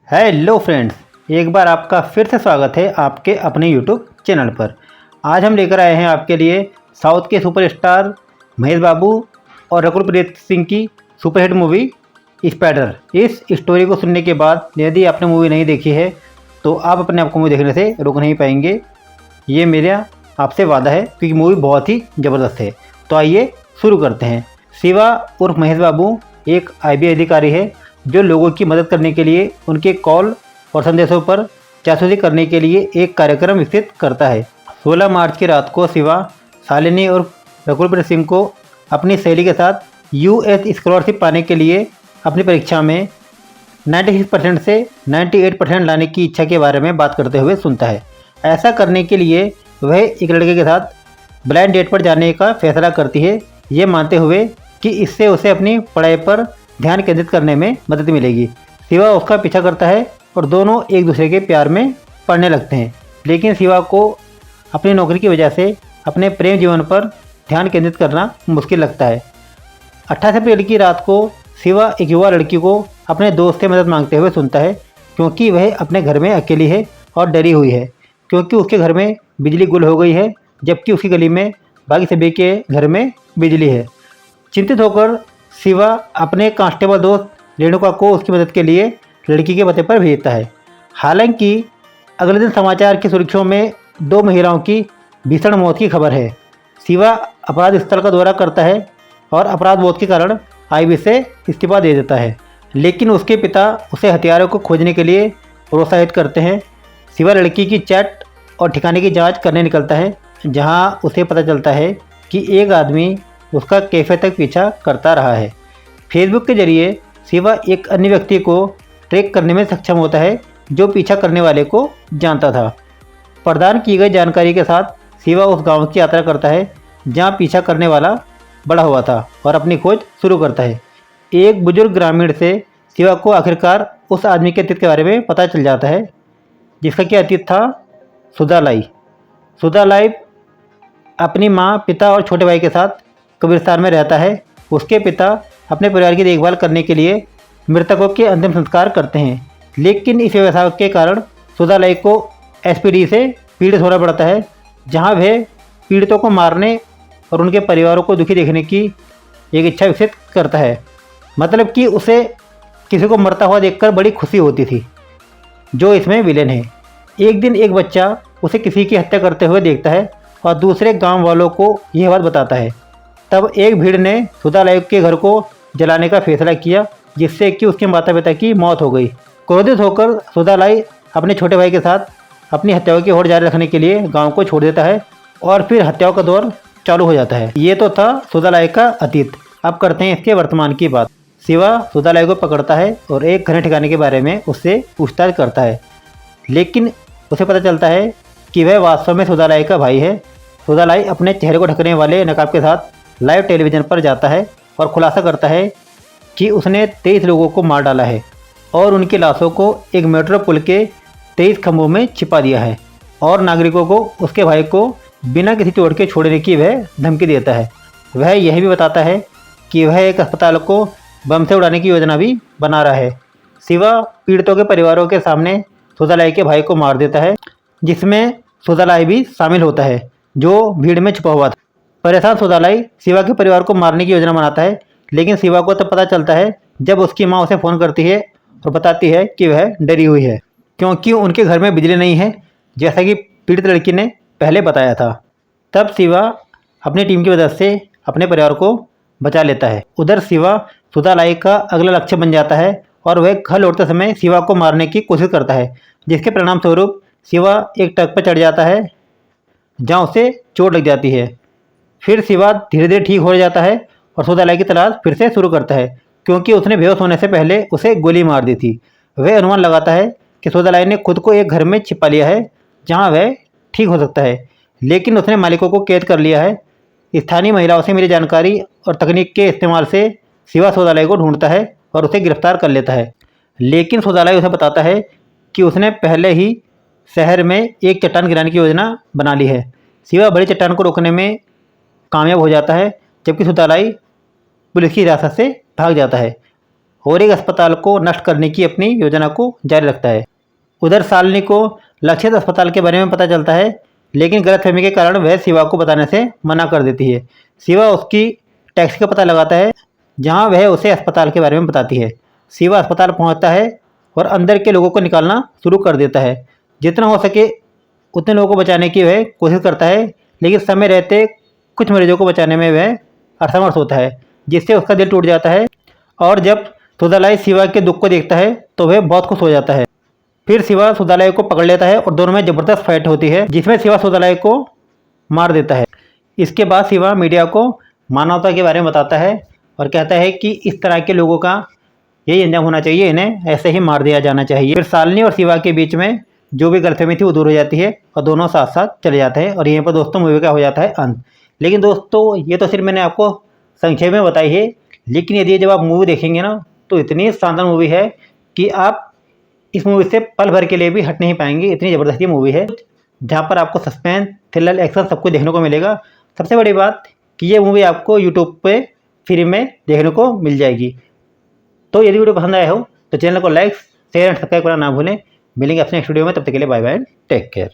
Hello friends, एक बार आपका फिर से स्वागत है आपके अपने यूट्यूब चैनल पर। आज हम लेकर आए हैं आपके लिए साउथ के सुपरस्टार महेश बाबू और रकुल प्रीत सिंह की सुपरहिट मूवी स्पाइडर। इस स्टोरी को सुनने के बाद यदि आपने मूवी नहीं देखी है तो आप अपने आप को मूवी देखने से रोक नहीं पाएंगे, ये मेरा आपसे वादा है, क्योंकि मूवी बहुत ही ज़बरदस्त है। तो आइए शुरू करते हैं। शिवा उर्फ महेश बाबू एक IBI अधिकारी है जो लोगों की मदद करने के लिए उनके कॉल और संदेशों पर जासूसी करने के लिए एक कार्यक्रम विकसित करता है। 16 मार्च की रात को शिवा शालिनी और रकुल प्रीत सिंह को अपनी सहेली के साथ US स्कॉलरशिप पाने के लिए अपनी परीक्षा में 96% से 98% लाने की इच्छा के बारे में बात करते हुए सुनता है। ऐसा करने के लिए वह एक लड़के के साथ ब्लाइंड डेट पर जाने का फैसला करती है, ये मानते हुए कि इससे उसे अपनी पढ़ाई पर ध्यान केंद्रित करने में मदद मिलेगी। शिवा उसका पीछा करता है और दोनों एक दूसरे के प्यार में पड़ने लगते हैं, लेकिन शिवा को अपनी नौकरी की वजह से अपने प्रेम जीवन पर ध्यान केंद्रित करना मुश्किल लगता है। 28 अप्रैल की रात को शिवा एक युवा लड़की को अपने दोस्त से मदद मांगते हुए सुनता है, क्योंकि वह अपने घर में अकेली है और डरी हुई है, क्योंकि उसके घर में बिजली गुल हो गई है, जबकि उसकी गली में बाकी सभी के घर में बिजली है। चिंतित होकर शिवा अपने कांस्टेबल दोस्त रेणुका को उसकी मदद के लिए लड़की के पते पर भेजता है। हालांकि अगले दिन समाचार की सुर्खियों में 2 महिलाओं की भीषण मौत की खबर है। शिवा अपराध स्थल का दौरा करता है और अपराध बोध के कारण IBI से इस्तीफा दे देता है, लेकिन उसके पिता उसे हथियारों को खोजने के लिए प्रोत्साहित करते हैं। शिवा लड़की की चैट और ठिकाने की जांच करने निकलता है, जहां उसे पता चलता है कि एक आदमी उसका कैफे तक पीछा करता रहा है। फेसबुक के जरिए शिवा एक अन्य व्यक्ति को ट्रैक करने में सक्षम होता है जो पीछा करने वाले को जानता था। प्रदान की गई जानकारी के साथ शिवा उस गांव की यात्रा करता है जहां पीछा करने वाला बड़ा हुआ था और अपनी खोज शुरू करता है। एक बुजुर्ग ग्रामीण से शिवा को आखिरकार उस आदमी के अतीत के बारे में पता चल जाता है, जिसका कि अतीत था सुधालाई। सुधालाई अपनी माँ, पिता और छोटे भाई के साथ कब्रिस्तान में रहता है। उसके पिता अपने परिवार की देखभाल करने के लिए मृतकों के अंतिम संस्कार करते हैं, लेकिन इस व्यवसाय के कारण सुधालाई को SPD से पीड़ित होना पड़ता है, जहां वह पीड़ितों को मारने और उनके परिवारों को दुखी देखने की एक इच्छा विकसित करता है। मतलब कि उसे किसी को मरता हुआ देखकर बड़ी खुशी होती थी, जो इसमें विलेन है। एक दिन एक बच्चा उसे किसी की हत्या करते हुए देखता है और दूसरे गांव वालों को यह बात बताता है। तब एक भीड़ ने सुधालाई के घर को जलाने का फैसला किया, जिससे कि उसके माता पिता की मौत हो गई। क्रोधित होकर सुधालाई अपने छोटे भाई के साथ अपनी हत्याओं की होड़ जारी रखने के लिए गांव को छोड़ देता है और फिर हत्याओं का दौर चालू हो जाता है। ये तो था सुधालाई का अतीत। अब करते हैं इसके वर्तमान की बात। शिवा सुधालाई को पकड़ता है और एक घने ठिकाने के बारे में उससे पूछताछ करता है, लेकिन उसे पता चलता है कि वह वास्तव में सुधालाई का भाई है। सुधालाई अपने चेहरे को ढकने वाले नकाब के साथ लाइव टेलीविज़न पर जाता है और खुलासा करता है कि उसने 23 लोगों को मार डाला है और उनकी लाशों को एक मेट्रो पुल के 23 खंभों में छिपा दिया है, और नागरिकों को उसके भाई को बिना किसी चोट के छोड़ने की वह धमकी देता है। वह यह भी बताता है कि वह एक अस्पताल को बम से उड़ाने की योजना भी बना रहा है। शिवा पीड़ितों के परिवारों के सामने सुधालाई के भाई को मार देता है, जिसमें सुधालाई भी शामिल होता है, जो भीड़ में छुपा हुआ था। परेशान सुधालाई शिवा के परिवार को मारने की योजना बनाता है, लेकिन शिवा को तब पता चलता है जब उसकी माँ उसे फ़ोन करती है और बताती है कि वह डरी हुई है, क्योंकि उनके घर में बिजली नहीं है, जैसा कि पीड़ित लड़की ने पहले बताया था। तब शिवा अपनी टीम की मदद से अपने परिवार को बचा लेता है। उधर शिवा सुधालाई का अगला लक्ष्य बन जाता है और वह घर लौटते समय शिवा को मारने की कोशिश करता है, जिसके परिणाम स्वरूप शिवा एक ट्रक पर चढ़ जाता है, जहाँ उसे चोट लग जाती है। फिर शिवा धीरे धीरे ठीक हो जाता है और सुधालाई की तलाश फिर से शुरू करता है, क्योंकि उसने बेहोश होने से पहले उसे गोली मार दी थी। वह अनुमान लगाता है कि सुधालाई ने खुद को एक घर में छिपा लिया है, जहां वह ठीक हो सकता है, लेकिन उसने मालिकों को कैद कर लिया है। स्थानीय महिलाओं से मिली जानकारी और तकनीक के इस्तेमाल से शिवा सुधालाई को ढूंढता है और उसे गिरफ्तार कर लेता है, लेकिन सुधालाई उसे बताता है कि उसने पहले ही शहर में एक चट्टान गिराने की योजना बना ली है। शिवा बड़ी चट्टान को रोकने में कामयाब हो जाता है, जबकि सुधालाई पुलिस की हिरासत से भाग जाता है और एक अस्पताल को नष्ट करने की अपनी योजना को जारी रखता है। उधर शालिनी को लक्षित अस्पताल के बारे में पता चलता है, लेकिन गलतफहमी के कारण वह शिवा को बताने से मना कर देती है। शिवा उसकी टैक्सी का पता लगाता है, जहां वह उसे अस्पताल के बारे में बताती है। शिवा अस्पताल पहुंचता है और अंदर के लोगों को निकालना शुरू कर देता है। जितना हो सके उतने लोगों को बचाने की वह कोशिश करता है, लेकिन समय रहते कुछ मरीजों को बचाने में वह असमर्थ होता है, जिससे उसका दिल टूट जाता है। और जब सुधालाई शिवा के दुख को देखता है तो वह बहुत खुश हो जाता है। फिर शिवा सुधालाई को पकड़ लेता है और दोनों में जबरदस्त फाइट होती है, जिसमें शिवा सुधालाई को मार देता है। इसके बाद शिवा मीडिया को मानवता के बारे में बताता है और कहता है कि इस तरह के लोगों का यही अंजाम होना चाहिए, इन्हें ऐसे ही मार दिया जाना चाहिए। फिर शालिनी और शिवा के बीच में जो भी गलतफहमी थी वो दूर हो जाती है और दोनों साथ साथ चले जाते हैं और यहीं पर दोस्तों मूवी का हो जाता है अंत। लेकिन दोस्तों ये तो सिर्फ मैंने आपको संक्षेप में बताई है, लेकिन यदि जब आप मूवी देखेंगे ना तो इतनी शानदार मूवी है कि आप इस मूवी से पल भर के लिए भी हट नहीं पाएंगे। इतनी ज़बरदस्त ये मूवी है, जहाँ पर आपको सस्पेंस, थ्रिलर, एक्शन सब कुछ देखने को मिलेगा। सबसे बड़ी बात कि ये मूवी आपको यूट्यूब पे फ्री में देखने को मिल जाएगी। तो यदि वीडियो पसंद आया हो तो चैनल को लाइक, शेयर एंड सब्सक्राइब करना ना भूलें। मिलेंगे अपने नेक्स्ट वीडियो में, तब तक के लिए बाय बाय, टेक केयर।